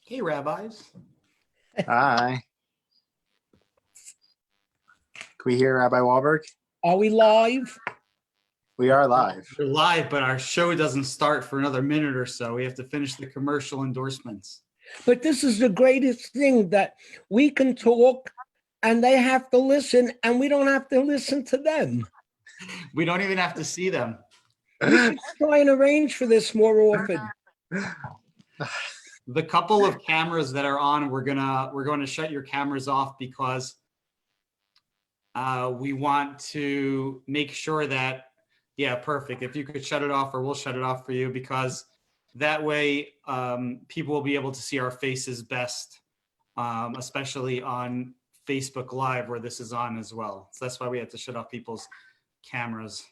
Hey, rabbis. Hi. Can we hear Rabbi Wohlberg? Are we live? We are live. We're live, but our show doesn't start for another minute or so. We have to finish the commercial endorsements. But this is the greatest thing, that we can talk and they have to listen and we don't have to listen to them. We don't even have to see them. We should try and arrange for this more often. The couple of cameras that are on, we're going to shut your cameras off because we want to make sure that, yeah, perfect. If you could shut it off, or we'll shut it off for you, because that way people will be able to see our faces best, especially on Facebook Live where this is on as well. So that's why we have to shut off people's cameras.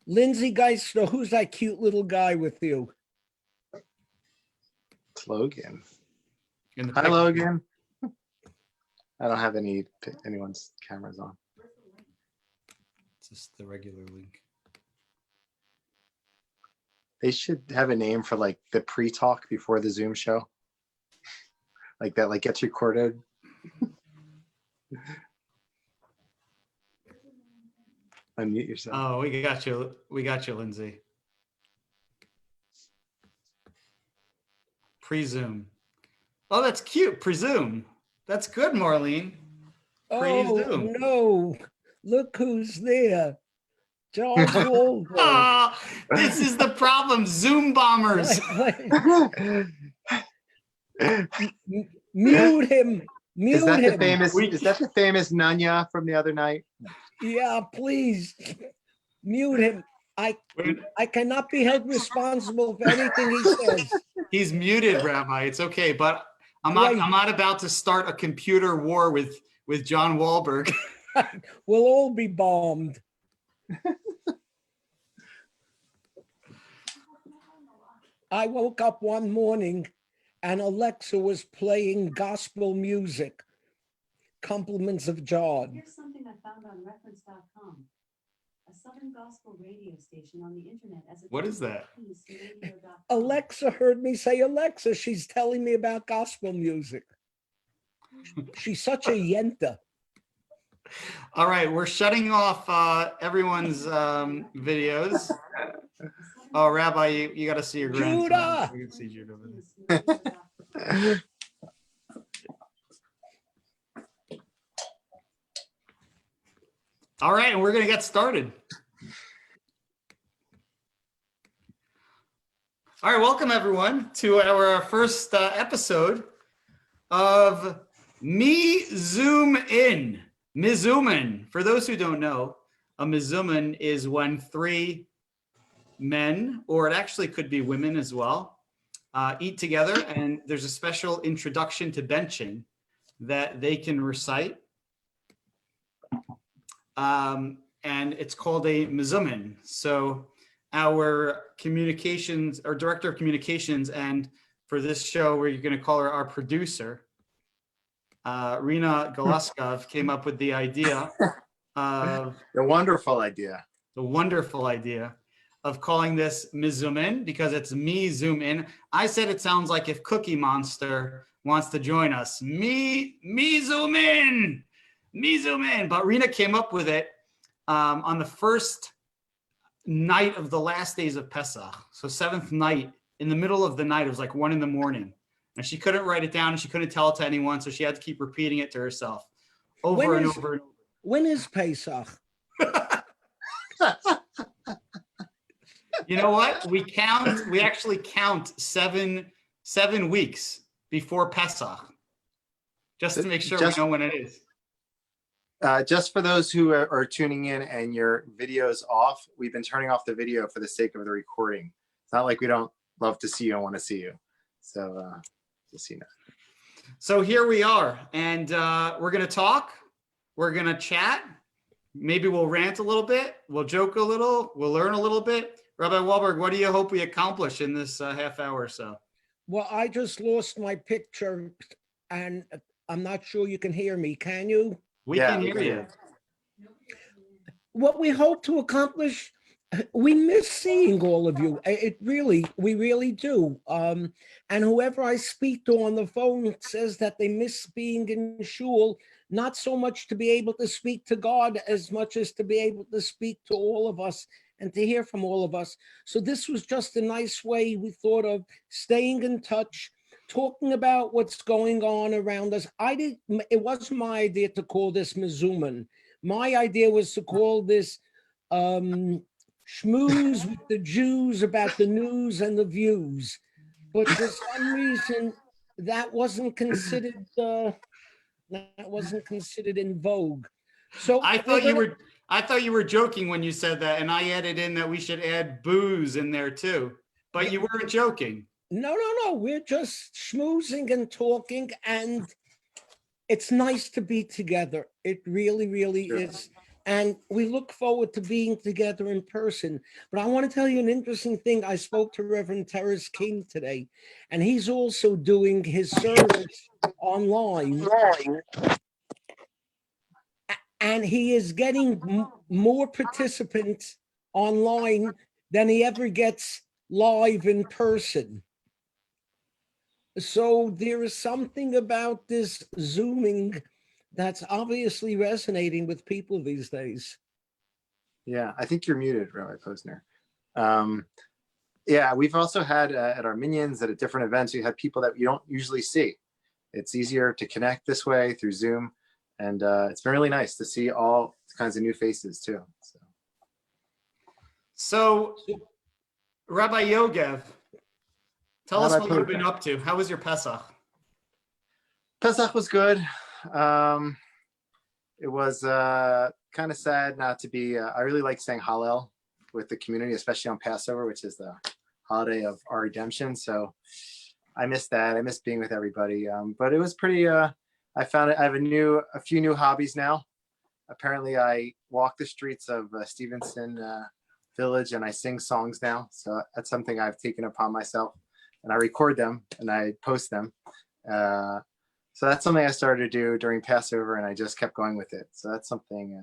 Lindsay Geister, who's that cute little guy with you? It's Logan. In the Hi, picture. Logan. I don't have anyone's cameras on. It's just the regular link. They should have a name for like the pre-talk before the Zoom show. Like that, like gets recorded. Unmute yourself. Oh, we got you. We got you, Lindsay. Presume. Oh, that's cute. Presume. That's good, Marlene. Oh, Presume. no. Look who's there. Charles Wohlberg. Ah, this is the problem. Zoom bombers. Mute him. Mute Is that him. the famous? Is that the famous Nunya from the other night? Yeah, please. Mute him. I cannot be held responsible for anything he says. He's muted, Rabbi. It's okay, but I'm not about to start a computer war with John Wohlberg. We'll all be bombed. I woke up one morning and Alexa was playing gospel music. Compliments of John. Here's something I found on reference.com. A Southern gospel radio station on the internet. What is that? Alexa heard me say Alexa. She's telling me about gospel music. She's such a yenta. All right, we're shutting off everyone's videos. Oh, Rabbi, you got to see your grandson. Judah! You can see Judah over there. All right, and we're going to get started. All right, welcome everyone to our first episode of MeZOOMin. MeZOOMin. For those who don't know, a MeZOOMin is when three men, or it actually could be women as well, eat together, and there's a special introduction to benching that they can recite. And it's called a MeZOOMin. So our communications, our director of communications, and for this show, we're going to call her our producer, Rina Golaskov, came up with the idea of The wonderful idea of calling this MeZOOMin, because it's me zoom in. I said it sounds like if Cookie Monster wants to join us. Me zoom in. But Rina came up with it on the first night of the last days of Pesach. So seventh night, in the middle of the night, it was like 1 a.m. And she couldn't write it down and she couldn't tell it to anyone. So she had to keep repeating it to herself over and over. When is Pesach? You know what? We actually count seven weeks before Pesach, just to make sure we know when it is. Just for those who are tuning in and your video's off, we've been turning off the video for the sake of the recording. It's not like we don't love to see you and want to see you. So just so you know. So here we are, and we're going to talk. We're going to chat. Maybe we'll rant a little bit. We'll joke a little. We'll learn a little bit. Rabbi Wohlberg, what do you hope we accomplish in this half hour or so? Well, I just lost my picture and I'm not sure you can hear me. Can you? We can hear you. What we hope to accomplish We miss seeing all of you. We really do. And whoever I speak to on the phone says that they miss being in shul, not so much to be able to speak to God as much as to be able to speak to all of us and to hear from all of us. So this was just a nice way we thought of staying in touch, talking about what's going on around us. It wasn't my idea to call this MeZOOMin. My idea was to call this schmooze with the Jews about the news and the views. But for some reason, that wasn't considered in vogue. So I thought you were joking when you said that, and I added in that we should add booze in there too. But you weren't joking. No. We're just schmoozing and talking, and it's nice to be together. It really, really is. And we look forward to being together in person. But I want to tell you an interesting thing. I spoke to Reverend Terrace King today, and he's also doing his service online. And he is getting more participants online than he ever gets live in person. So there is something about this Zooming that's obviously resonating with people these days. Yeah, I think you're muted, Rabbi Posner. Yeah, we've also had at our minions at different events, we had people that you don't usually see. It's easier to connect this way through Zoom. And it's been really nice to see all kinds of new faces too. So Rabbi Yoggev, tell us Rabbi what you've been up to. How was your Pesach? Pesach was good. It was kind of sad not to be, I really like saying Hallel with the community, especially on Passover, which is the holiday of our redemption. So I missed that. I missed being with everybody. But it was pretty, I found it. I have a few new hobbies now. Apparently I walk the streets of Stevenson Village and I sing songs now. So that's something I've taken upon myself, and I record them and I post them. So that's something I started to do during Passover, and I just kept going with it. So that's something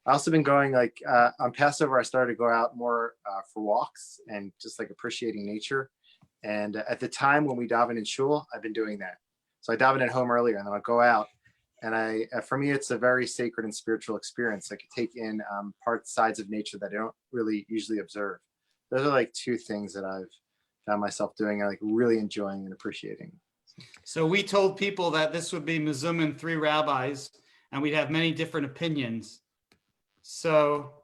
I also been going on Passover. I started to go out more for walks and just like appreciating nature. And at the time when we daven in shul, I've been doing that. So I daven at home earlier, and then I'll go out. And for me, it's a very sacred and spiritual experience. I could take in sides of nature that I don't really usually observe. Those are like two things that I've found myself doing, and like really enjoying and appreciating. So we told people that this would be MeZOOMin 3 rabbis, and we'd have many different opinions. So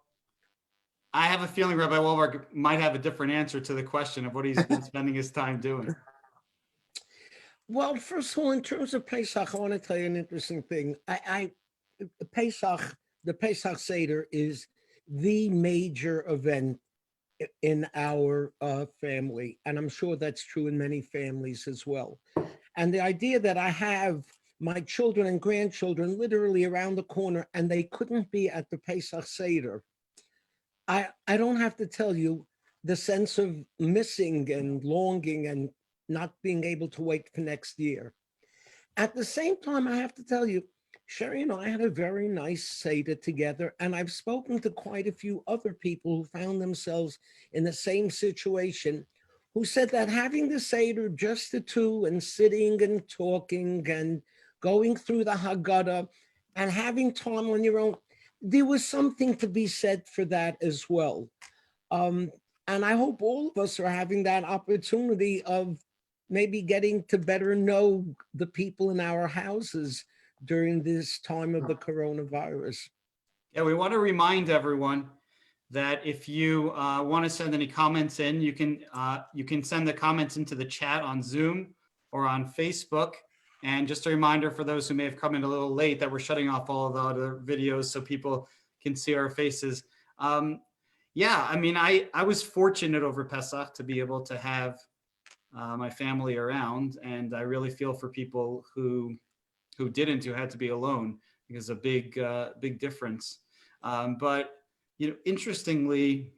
I have a feeling Rabbi Wohlberg might have a different answer to the question of what he's been spending his time doing. Well, first of all, in terms of Pesach, I want to tell you an interesting thing. The Pesach Seder is the major event in our family, and I'm sure that's true in many families as well. And the idea that I have my children and grandchildren literally around the corner, and they couldn't be at the Pesach Seder, I don't have to tell you the sense of missing and longing and not being able to wait for next year. At the same time, I have to tell you, Sherry and I had a very nice Seder together, and I've spoken to quite a few other people who found themselves in the same situation, who said that having the Seder just the two and sitting and talking and going through the Haggadah and having time on your own, there was something to be said for that as well. And I hope all of us are having that opportunity of maybe getting to better know the people in our houses during this time of the coronavirus. Yeah, we want to remind everyone that if you want to send any comments in, you can send the comments into the chat on Zoom or on Facebook. And just a reminder for those who may have come in a little late that we're shutting off all of the other videos so people can see our faces. Yeah, I mean, I was fortunate over Pesach to be able to have my family around, and I really feel for people who didn't, who had to be alone, because a big difference. But you know, interestingly,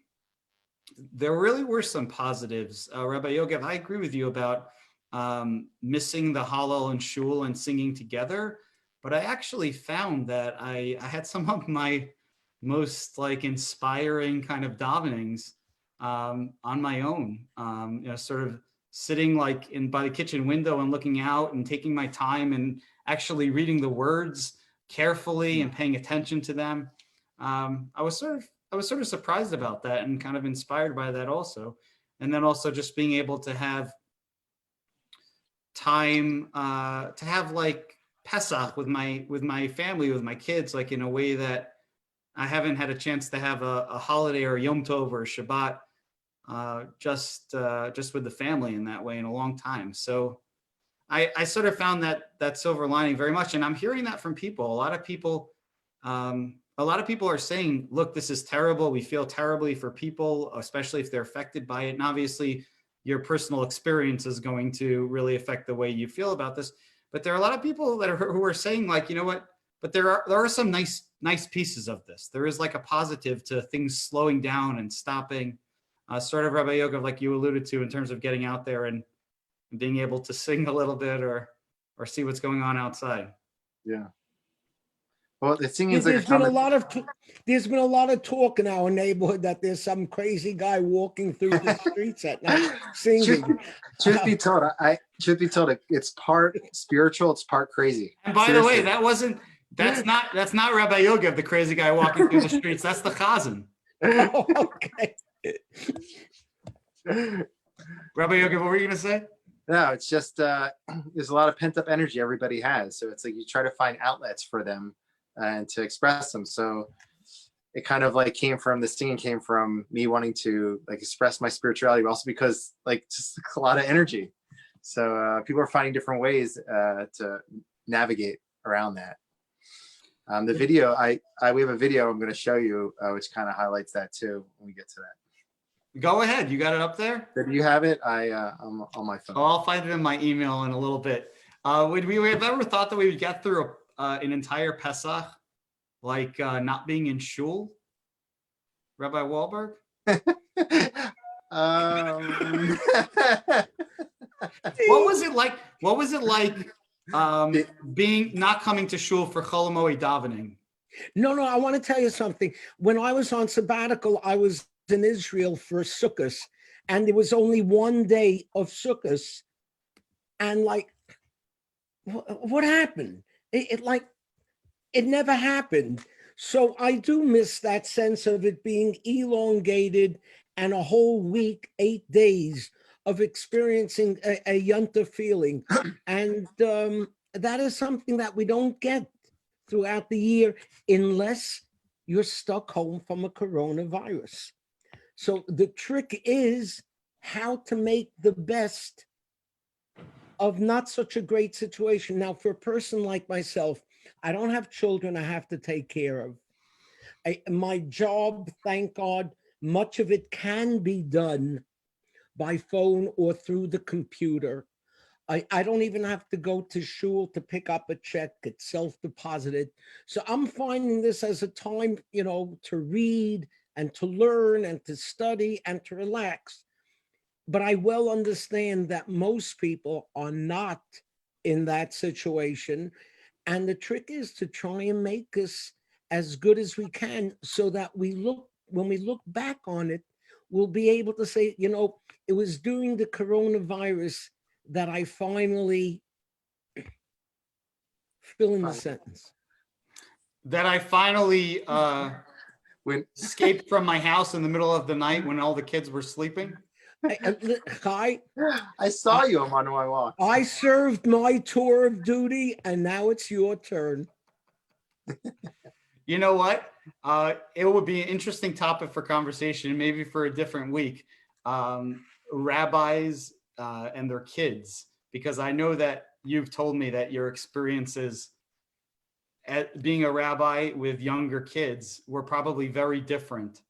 there really were some positives. Rabbi Yoggev, I agree with you about missing the Hallel and Shul and singing together, but I actually found that I had some of my most like inspiring kind of davenings on my own. Sort of sitting like by the kitchen window and looking out and taking my time and actually reading the words carefully and paying attention to them. I was sort of surprised about that and kind of inspired by that also. And then also just being able to have time to have like Pesach with my family, with my kids, like in a way that I haven't had a chance to have a holiday or a Yom Tov or a Shabbat just with the family in that way in a long time. So I sort of found that silver lining very much. And I'm hearing that from people. A lot of people are saying, look, this is terrible. We feel terribly for people, especially if they're affected by it. And obviously your personal experience is going to really affect the way you feel about this. But there are a lot of people who are saying like, you know what, but there are some nice pieces of this. There is like a positive to things slowing down and stopping, sort of Rabbi Yoggev, like you alluded to, in terms of getting out there and being able to sing a little bit or see what's going on outside. Yeah. Well, the singing is There's been a lot of talk in our neighborhood that there's some crazy guy walking through the streets at night singing. Truth be told, it's part spiritual, it's part crazy. And by the way, that's not Rabbi Yoggev, the crazy guy walking through the streets. That's the Chazan. Oh, okay. Rabbi Yoggev, what were you going to say? No, it's just there's a lot of pent up energy everybody has. So it's like you try to find outlets for them and to express them. So it kind of like the singing came from me wanting to like express my spirituality, but also because like just a lot of energy. So people are finding different ways to navigate around that. The video, we have a video I'm going to show you, which kind of highlights that too when we get to that. Go ahead. You got it up there? Do you have it? I'm on my phone. Oh, I'll find it in my email in a little bit. Would we have ever thought that we would get through an entire Pesach, like not being in shul? Rabbi Wohlberg? What was it like? What was it like not coming to shul for Chol Hamoed davening? No, I want to tell you something. When I was on sabbatical, I was in Israel for Sukkot, and there was only one day of Sukkot, and like, what happened? It never happened. So I do miss that sense of it being elongated and a whole week, 8 days of experiencing a yontif feeling. And that is something that we don't get throughout the year unless you're stuck home from a coronavirus. So the trick is how to make the best of not such a great situation. Now, for a person like myself, I don't have children I have to take care of. My job, thank God, much of it can be done by phone or through the computer. I don't even have to go to shul to pick up a check. It's self-deposited. So I'm finding this as a time, to read and to learn and to study and to relax. But I well understand that most people are not in that situation. And the trick is to try and make this as good as we can so that when we look back on it, we'll be able to say, it was during the coronavirus that I finally fill in the sentence. That I finally escaped from my house in the middle of the night when all the kids were sleeping. I saw you on my walk. I served my tour of duty, and now it's your turn. You know what? It would be an interesting topic for conversation, maybe for a different week. Rabbis and their kids, because I know that you've told me that your experiences at being a rabbi with younger kids were probably very different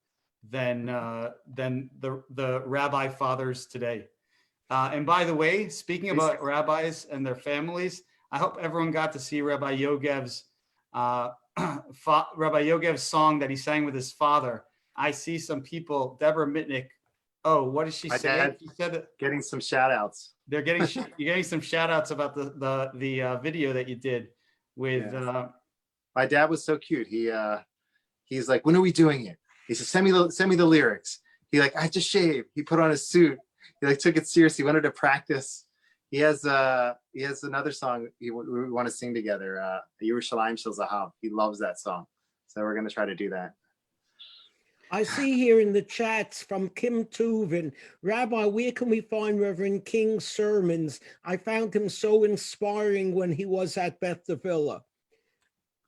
than the rabbi fathers today. And by the way, speaking about rabbis and their families, I hope everyone got to see Rabbi Yoggev's song that he sang with his father. I see some people, Deborah Mitnick. Oh, what did she say? She said that getting some shout outs. You're getting some shout outs about the video that you did with. My dad was so cute. He He's like, when are we doing it? He said, send me the lyrics. He like, I just shaved. He put on a suit. He like took it seriously. Wanted to practice. He has another song we want to sing together. Yerushalayim Shel Zahav. He loves that song, so we're gonna try to do that. I see here in the chats from Kim Tuvin, Rabbi, where can we find Reverend King's sermons? I found him so inspiring when he was at Beth Davila.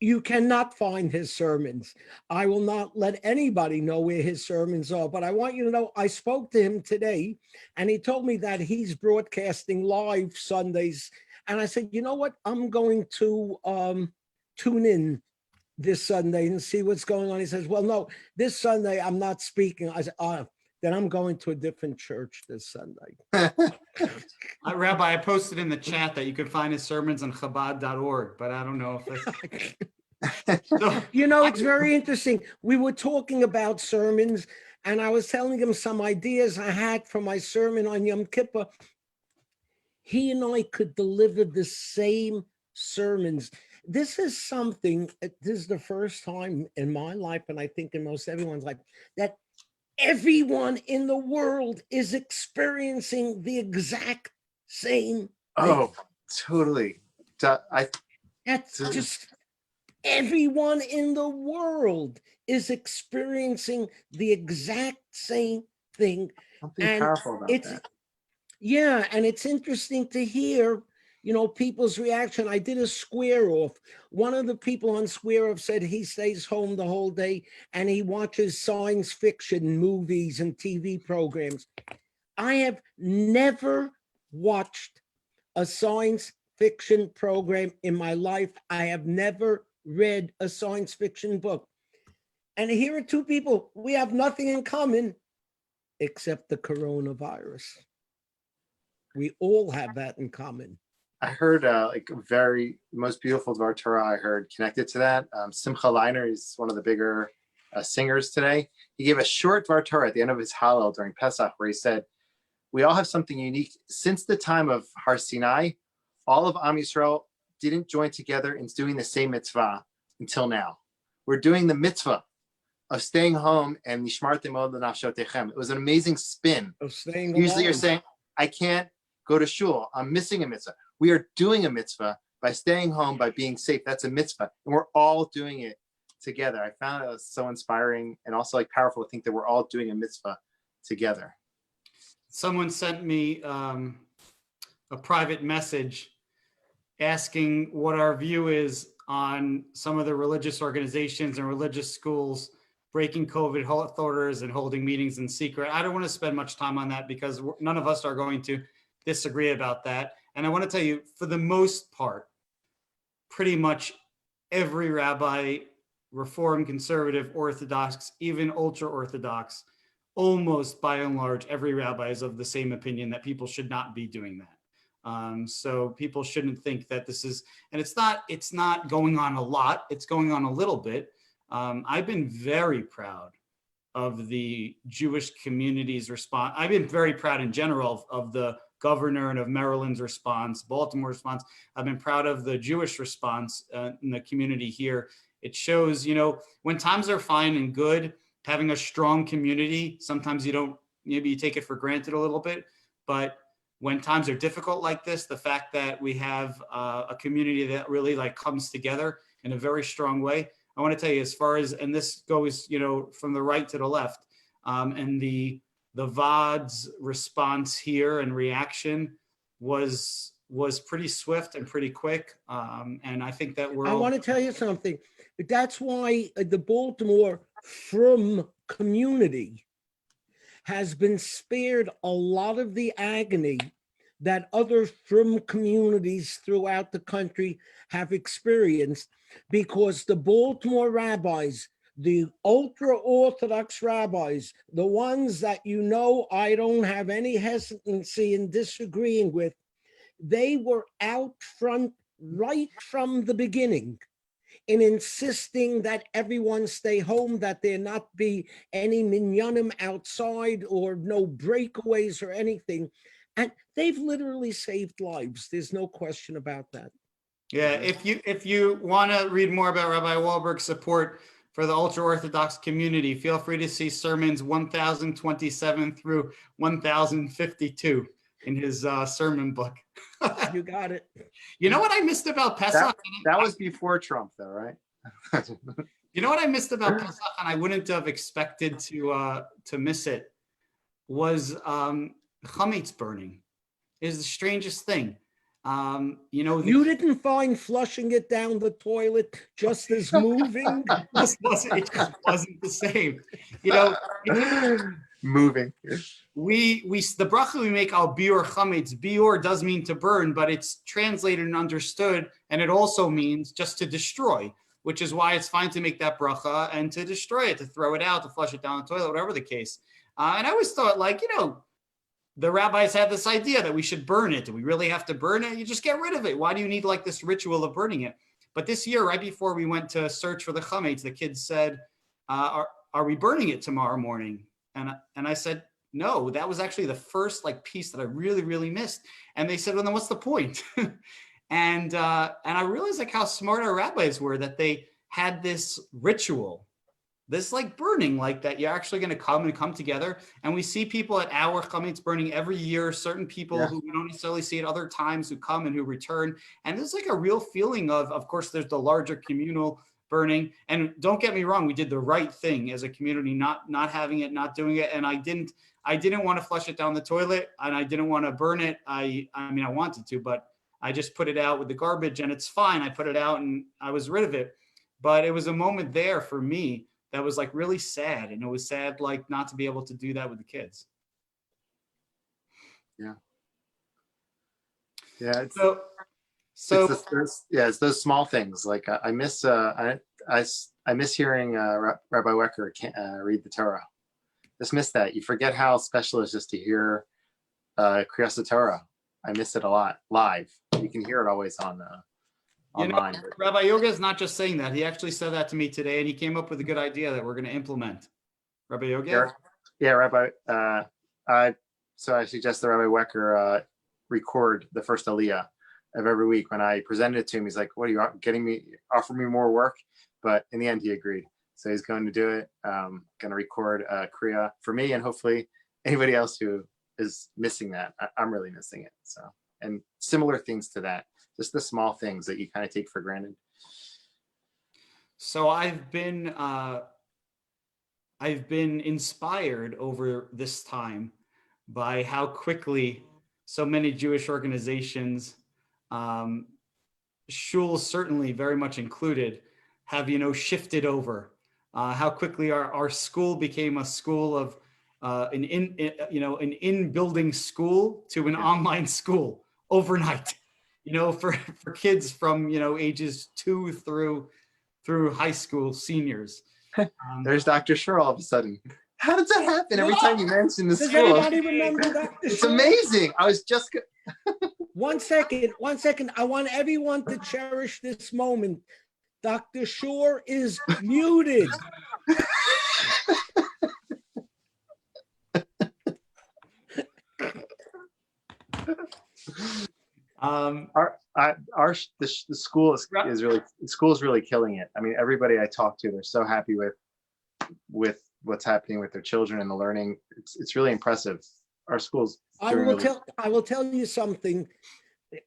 You cannot find his sermons. I will not let anybody know where his sermons are, but I want you to know I spoke to him today and he told me that he's broadcasting live Sundays. And I said, you know what? I'm going to tune in this Sunday and see what's going on. He says, well, no, this Sunday I'm not speaking. I said, then I'm going to a different church this Sunday. Rabbi, I posted in the chat that you could find his sermons on Chabad.org, but I don't know if it's... So, you know, it's very interesting. We were talking about sermons, and I was telling him some ideas I had for my sermon on Yom Kippur. He and I could deliver the same sermons. This is something, this is the first time in my life, and I think in most everyone's life, that everyone in the world is experiencing the exact same thing. Oh, totally. That's just everyone in the world is experiencing the exact same thing. Something powerful about that. Yeah, and it's interesting to hear, you know, people's reaction. I did a square off. One of the people on square off said he stays home the whole day and he watches science fiction movies and TV programs. I have never watched a science fiction program in my life. I have never read a science fiction book. And here are two people, we have nothing in common except the coronavirus. We all have that in common. I heard like very most beautiful Dvar Torah I heard connected to that. Simcha Leiner is one of the bigger singers today. He gave a short Dvar Torah at the end of his Hallel during Pesach, where he said, we all have something unique. Since the time of Har Sinai, all of Am Yisrael didn't join together in doing the same mitzvah until now. We're doing the mitzvah of staying home and Nishmartem od l'nafshotechem. It was an amazing spin. Of staying Usually alone. you're saying, I can't go to shul. I'm missing a mitzvah. We are doing a mitzvah by staying home, by being safe. That's a mitzvah. And we're all doing it together. I found it was so inspiring and also like powerful to think that we're all doing a mitzvah together. someone sent me a private message asking what our view is on some of the religious organizations and religious schools breaking COVID health orders and holding meetings in secret. I don't want to spend much time on that because none of us are going to disagree about that. And I want to tell you, for the most part, pretty much every rabbi, Reform, Conservative, Orthodox, even ultra-Orthodox, almost by and large, every rabbi is of the same opinion that people should not be doing that. So people shouldn't think that this is, and it's not going on a lot. It's going on a little bit. I've been very proud of the Jewish community's response. I've been very proud in general of the governor and of Maryland's response, Baltimore's response. I've been proud of the Jewish response in the community here. It shows, you know, when times are fine and good, having a strong community, sometimes maybe you take it for granted a little bit, but when times are difficult like this, the fact that we have a community that really like comes together in a very strong way. I want to tell you, as far as, and this goes, you know, from the right to the left, and the VOD's response here and reaction was pretty swift and pretty quick. And I think that I want to tell you something. That's why the Baltimore Frum community has been spared a lot of the agony that other Frum communities throughout the country have experienced, because the Baltimore rabbis, the ultra-Orthodox rabbis, the ones that, you know, I don't have any hesitancy in disagreeing with, they were out front right from the beginning in insisting that everyone stay home, that there not be any minyanim outside or no breakaways or anything. And they've literally saved lives. There's no question about that. Yeah, if you want to read more about Rabbi Wohlberg's support for the ultra-Orthodox community. Feel free to see sermons 1027 through 1052 in his sermon book. You got it. You know what I missed about Pesach? That was before Trump, though, right? You know what I missed about Pesach, and I wouldn't have expected to miss it, was chametz burning. Is the strangest thing. You didn't find flushing it down the toilet just as moving? it just wasn't the same. Moving. The bracha we make al biur chametz. Biur does mean to burn, but it's translated and understood, and it also means just to destroy, which is why it's fine to make that bracha and to destroy it, to throw it out, to flush it down the toilet, whatever the case. And I always thought, the rabbis had this idea that we should burn it. Do we really have to burn it? You just get rid of it. Why do you need this ritual of burning it? But this year, right before we went to search for the chametz, the kids said, are we burning it tomorrow morning? And I said, no, that was actually the first piece that I really, really missed. And they said, well, then what's the point? And I realized how smart our rabbis were, that they had this ritual, this burning, that you're actually going to come together. And we see people at our chametz burning every year, certain people who we don't necessarily see at other times who come and who return. And there's a real feeling of course, there's the larger communal burning. And don't get me wrong, we did the right thing as a community, not having it, not doing it. And I didn't want to flush it down the toilet, and I didn't want to burn it. I wanted to, but I just put it out with the garbage, and it's fine. I put it out and I was rid of it. But it was a moment there for me that was really sad. And it was sad, not to be able to do that with the kids. Yeah. Yeah. It's those small things. I miss hearing Rabbi Wecker read the Torah. Just miss that. You forget how special it is just to hear Kriyas Torah. I miss it a lot live. You can hear it always on online. Rabbi Yoggev is not just saying that. He actually said that to me today, and he came up with a good idea that we're going to implement. Rabbi Yoggev? Yeah, Rabbi. So I suggest that Rabbi Wecker record the first Aliyah of every week. When I presented it to him, he's like, "What are you offer me more work?" But in the end, he agreed. So he's going to do it. Going to record Kriya for me, and hopefully anybody else who is missing that. I'm really missing it. So, and similar things to that. Just the small things that you kind of take for granted. So I've been inspired over this time by how quickly so many Jewish organizations, shuls certainly very much included, have shifted over. How quickly our school became a school of an in-building school to an online school overnight. For kids from ages 2 through high school seniors. There's Dr. Shur all of a sudden. How does that happen every time you mention the Does school? anybody remember Dr. It's Shur? amazing. I was just. One second. I want everyone to cherish this moment. Dr. Shur is muted. The school is really killing it. I mean, everybody I talk to, they're so happy with what's happening with their children and the learning. It's really impressive. Our schools. I will tell you something.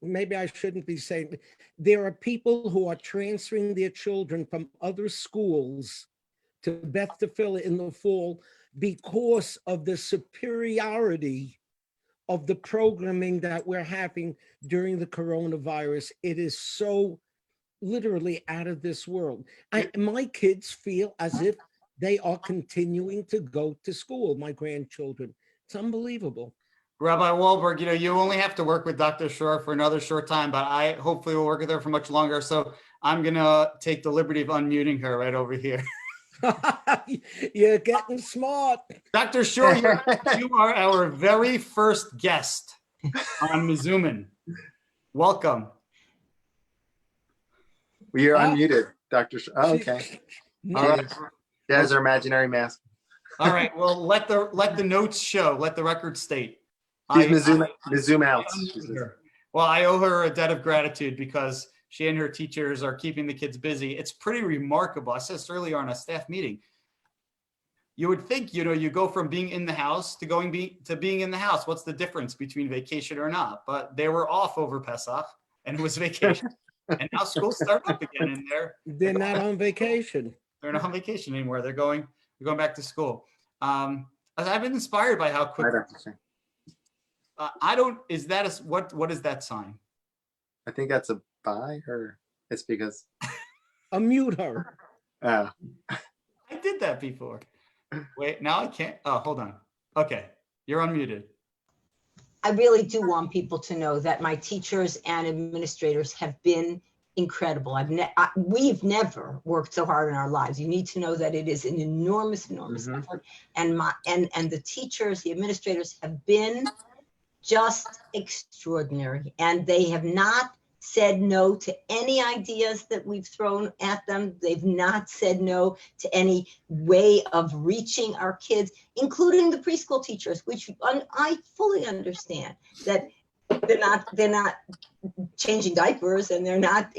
Maybe I shouldn't be saying. There are people who are transferring their children from other schools to Beth Tefillah in the fall because of the superiority of the programming that we're having during the coronavirus. It is so literally out of this world. My kids feel as if they are continuing to go to school, my grandchildren. It's unbelievable. Rabbi Wohlberg, you only have to work with Dr. Shur for another short time, but I hopefully will work with her for much longer. So I'm going to take the liberty of unmuting her right over here. You're getting smart. Dr. Shur, you are our very first guest on MeZOOMin. Welcome. We are unmuted, Dr. Shur. Oh, okay. All right. There's our imaginary mask. All right. Well, let the notes show. Let the record state. She's MeZOOM out. Well, I owe her a debt of gratitude because she and her teachers are keeping the kids busy. It's pretty remarkable. I said this earlier on a staff meeting. You would think, you go from being in the house to being in the house. What's the difference between vacation or not? But they were off over Pesach and it was vacation. And now school's starting up again and they're not on vacation. They're not on vacation anymore. They're going back to school. I've been inspired by how quick. What is that sign? I think that's a bye, or it's because. Unmute her. Oh. I did that before. Wait, now I can't. Oh, hold on. Okay, you're unmuted. I really do want people to know that my teachers and administrators have been incredible. We've never worked so hard in our lives. You need to know that it is an enormous effort. And the teachers, the administrators have been just extraordinary. And they have not said no to any ideas that we've thrown at them. They've not said no to any way of reaching our kids, including the preschool teachers, which I fully understand that they're not changing diapers and they're not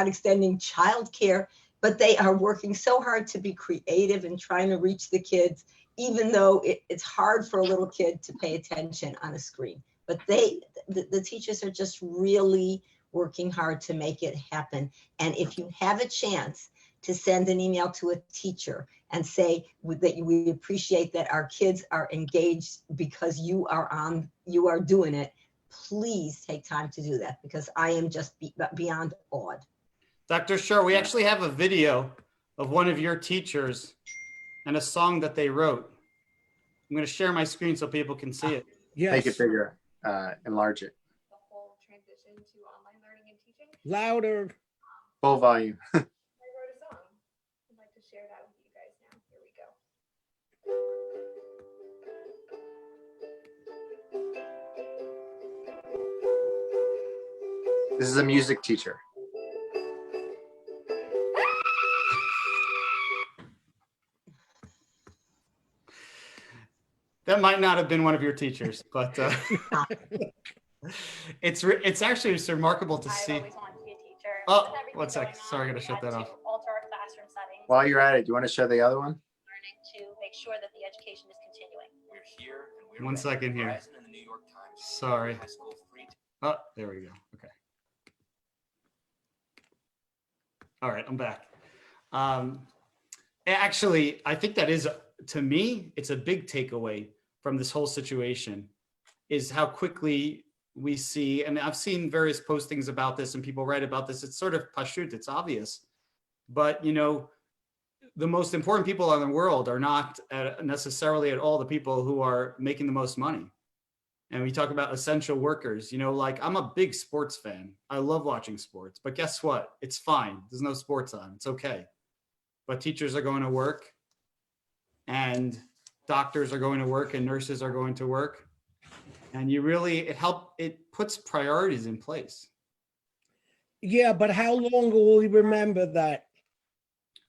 extending childcare, but they are working so hard to be creative and trying to reach the kids, even though it's hard for a little kid to pay attention on a screen. But the teachers are just really working hard to make it happen. And if you have a chance to send an email to a teacher and say that we appreciate that our kids are engaged because you are doing it, please take time to do that, because I am just beyond awed. Dr. Schur, we actually have a video of one of your teachers and a song that they wrote. I'm going to share my screen so people can see it. Yes. Make it bigger, enlarge it. The whole transition to online learning and teaching. Louder. Full volume. I wrote a song. I'd like to share that with you guys now. Here we go. This is a music teacher. That might not have been one of your teachers, but it's actually just remarkable to see. I've always wanted to be a teacher. Oh, With everything one sec. going on, Sorry, I gotta we shut had that to off. Alter our classroom settings. While you're at it, do you want to show the other one? Learning to make sure that the education is continuing. We're here and we're One ready. second here. Horizon and the New York Times. Sorry. High school free. Oh, there we go. Okay. All right, I'm back. Actually, I think that is, to me, it's a big takeaway from this whole situation, is how quickly we see, and I've seen various postings about this and people write about this. It's sort of pashut, it's obvious. But, the most important people in the world are not necessarily at all the people who are making the most money. And we talk about essential workers, like I'm a big sports fan. I love watching sports, but guess what? It's fine. There's no sports on. It's okay. But teachers are going to work and doctors are going to work and nurses are going to work. And it puts priorities in place. Yeah, but how long will we remember that?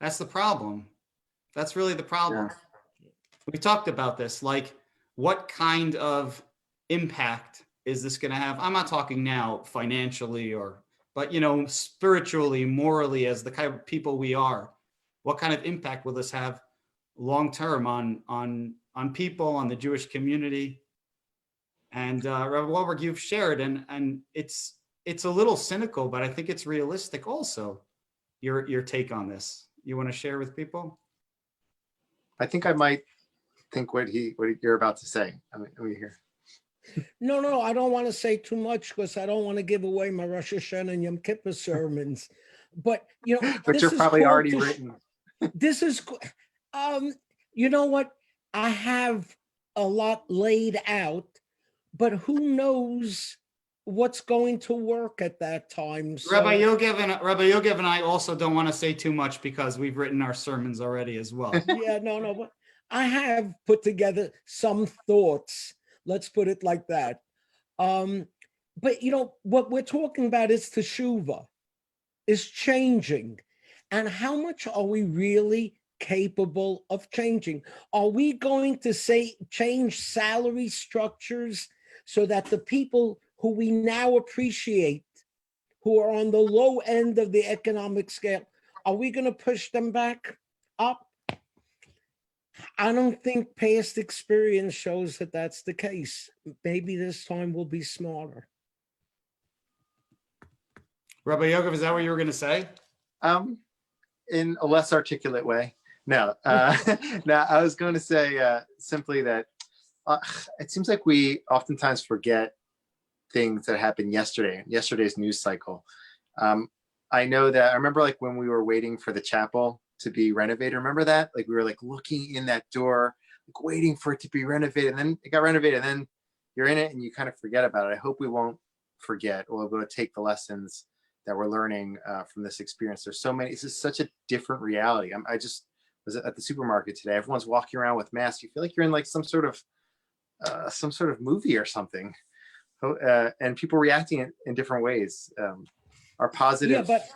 That's the problem. That's really the problem. Yeah. We talked about this, like what kind of impact is this going to have? I'm not talking now financially but spiritually, morally, as the kind of people we are. What kind of impact will this have long-term on people, on the Jewish community? And Rabbi Wohlberg, you've shared, and it's a little cynical, but I think it's realistic also, your take on this. You want to share with people? I think I might think what you're about to say. Let me hear. No, I don't want to say too much because I don't want to give away my Rosh Hashanah and Yom Kippur sermons. But But you're probably already written. This is, you know what? I have a lot laid out, but who knows what's going to work at that time. So, Rabbi Yoggev and I also don't want to say too much because we've written our sermons already as well. yeah, no, but I have put together some thoughts. Let's put it like that. But what we're talking about is teshuvah, is changing. And how much are we really capable of changing? Are we going to change salary structures so that the people who we now appreciate who are on the low end of the economic scale, are we going to push them back up? I don't think past experience shows that that's the case. Maybe this time we'll be smarter. Rabbi Yoggev, is that what you were going to say? In a less articulate way. No, no, I was going to say simply that it seems like we oftentimes forget things that happened yesterday's news cycle. I know that I remember like when we were waiting for the chapel to be renovated. Remember that? Like we were like looking in that door, like waiting for it to be renovated. And then it got renovated and then you're in it and you kind of forget about it. I hope we won't forget, or we're going to take the lessons that we're learning from this experience. There's so many, this is such a different reality. I just was at the supermarket today. Everyone's walking around with masks. You feel like you're in like some sort of movie or something. And people reacting in different ways are positive. Yeah, but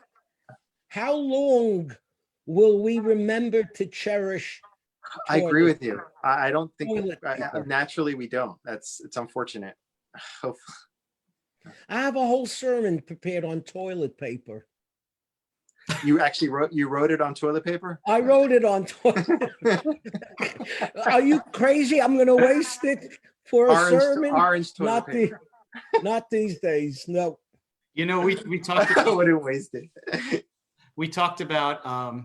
how long will we remember to cherish? I agree with you. I don't think toilet paper? naturally we don't. It's unfortunate. I have a whole sermon prepared on toilet paper. You actually wrote it on toilet paper? I wrote it on toilet. Are you crazy? I'm going to waste it for a sermon? Orange toilet paper. Not these days. No. You know, we talked about, I wouldn't waste it. we talked about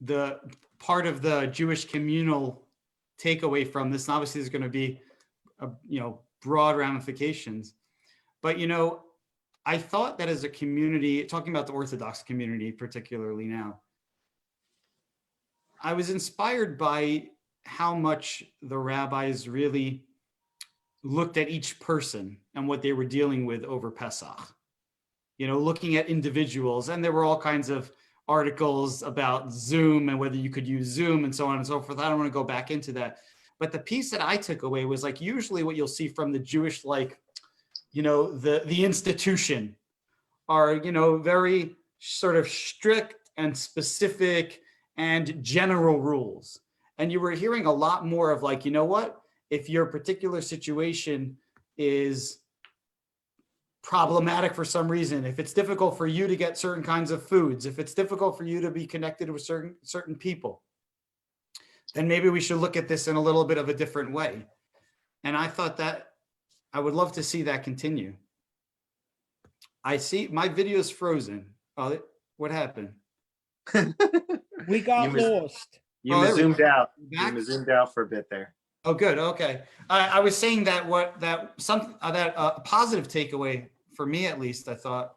the part of the Jewish communal takeaway from this. And obviously, there's going to be, broad ramifications. But, I thought that as a community, talking about the Orthodox community particularly now, I was inspired by how much the rabbis really looked at each person and what they were dealing with over Pesach. Looking at individuals, and there were all kinds of articles about Zoom and whether you could use Zoom and so on and so forth. I don't want to go back into that. But the piece that I took away was like usually what you'll see from the Jewish, the institution are, very sort of strict and specific and general rules. And you were hearing a lot more of like, if your particular situation is problematic for some reason, if it's difficult for you to get certain kinds of foods, if it's difficult for you to be connected with certain people, then maybe we should look at this in a little bit of a different way. And I thought that I would love to see that continue. I see my video is frozen. Oh, what happened? We got lost. You zoomed out. Back? You zoomed out for a bit there. Oh, good. Okay. I was saying that a positive takeaway for me, at least, I thought,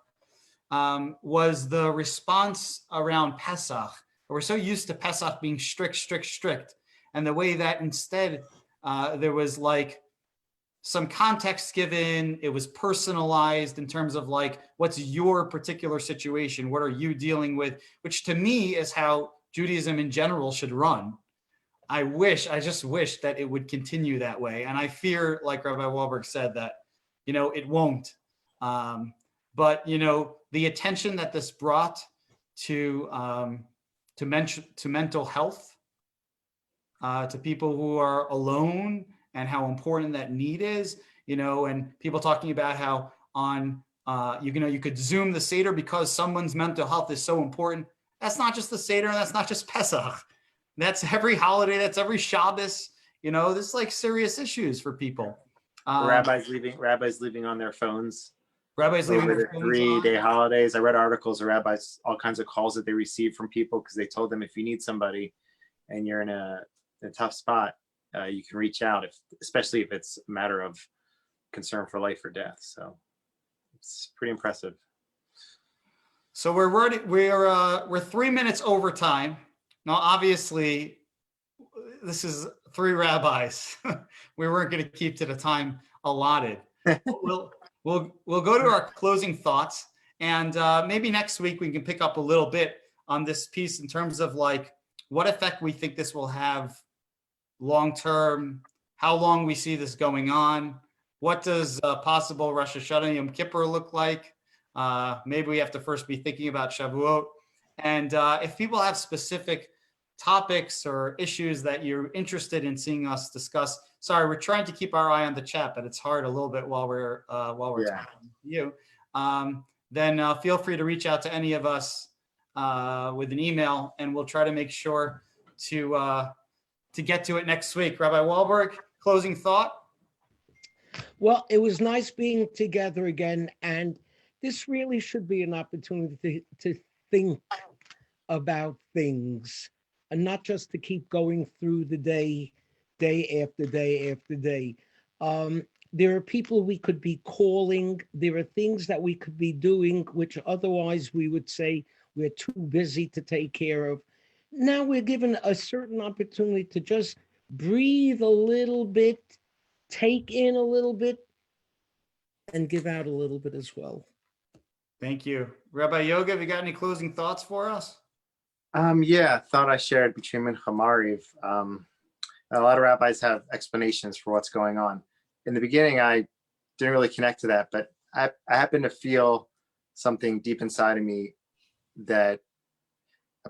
was the response around Pesach. We're so used to Pesach being strict, and the way that instead there was like some context given. It was personalized in terms of like, what's your particular situation? What are you dealing with? Which to me is how Judaism in general should run. I just wish that it would continue that way. And I fear, like Rabbi Wohlberg said, that, it won't. But, the attention that this brought to mental health, to people who are alone, and how important that need is, and people talking about how on, you could Zoom the Seder because someone's mental health is so important. That's not just the Seder, and that's not just Pesach. That's every holiday. That's every Shabbos. There's like serious issues for people. Rabbis leaving on their phones. Rabbis leaving over their the phones 3-day holidays. I read articles of rabbis, all kinds of calls that they received from people because they told them if you need somebody and you're in a tough spot, you can reach out, especially if it's a matter of concern for life or death. So it's pretty impressive. So we're 3 minutes over time. Now, obviously, this is 3 rabbis. We weren't going to keep to the time allotted. We'll go to our closing thoughts, and maybe next week we can pick up a little bit on this piece in terms of like what effect we think this will have long term, how long we see this going on, what does possible Rosh Hashanah Yom Kippur look like? Maybe we have to first be thinking about Shavuot. And if people have specific topics or issues that you're interested in seeing us discuss, sorry, we're trying to keep our eye on the chat, but it's hard a little bit while we're talking to you. then feel free to reach out to any of us with an email, and we'll try to make sure to get to it next week. Rabbi Wohlberg, closing thought? Well, it was nice being together again, and this really should be an opportunity to think about things and not just to keep going through the day after day after day. There are people we could be calling. There are things that we could be doing, which otherwise we would say we're too busy to take care of. Now we're given a certain opportunity to just breathe a little bit, take in a little bit, and give out a little bit as well. Thank you. Rabbi Yoggev, you got any closing thoughts for us? Yeah, thought I shared between Mincha Mariv. A lot of rabbis have explanations for what's going on. In the beginning, I didn't really connect to that, but I happen to feel something deep inside of me that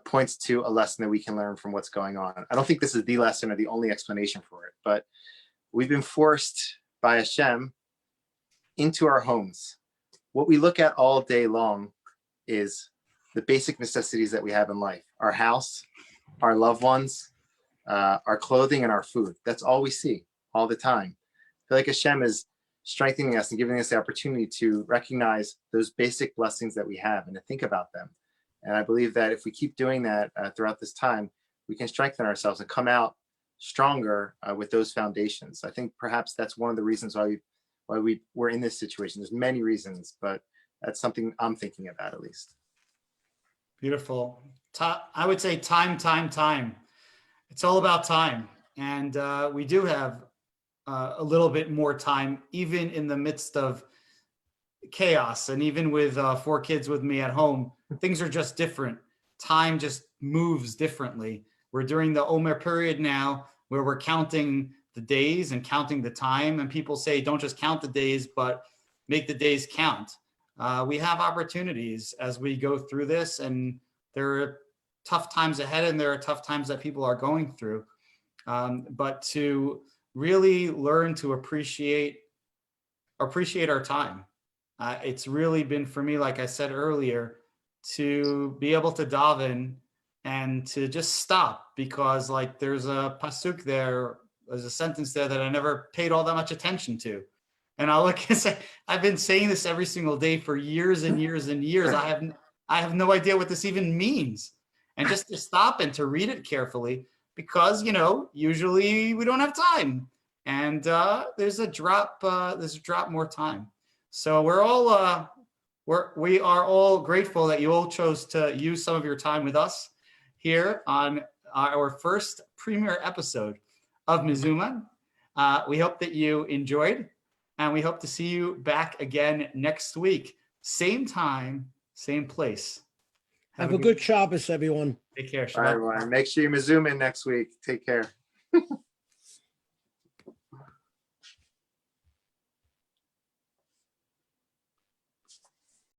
points to a lesson that we can learn from what's going on. I don't think this is the lesson or the only explanation for it, but we've been forced by Hashem into our homes. What we look at all day long is the basic necessities that we have in life: our house, our loved ones, our clothing, and our food. That's all we see all the time. I feel like Hashem is strengthening us and giving us the opportunity to recognize those basic blessings that we have and to think about them. And I believe that if we keep doing that throughout this time, we can strengthen ourselves and come out stronger with those foundations. I think perhaps that's one of the reasons why we're in this situation. There's many reasons, but that's something I'm thinking about, at least. Beautiful. I would say time. It's all about time. And we do have a little bit more time, even in the midst of chaos. And even with 4 kids with me at home, things are just different. Time just moves differently. We're during the Omer period now, where we're counting the days and counting the time. And people say, don't just count the days, but make the days count. We have opportunities as we go through this, and there are tough times ahead and there are tough times that people are going through. But to really learn to appreciate our time. It's really been for me, like I said earlier, to be able to daven and to just stop, because like there's a pasuk there, there's a sentence there that I never paid all that much attention to. And I'll look and say, I've been saying this every single day for years and years and years. I have no idea what this even means. And just to stop and to read it carefully, because, usually we don't have time. And there's a drop more time. So we are all grateful that you all chose to use some of your time with us here on our first premiere episode of MeZooMin. We hope that you enjoyed, and we hope to see you back again next week. Same time, same place. Have a good Shabbos, everyone. Take care. All right, everyone. Make sure you MeZooMin next week. Take care.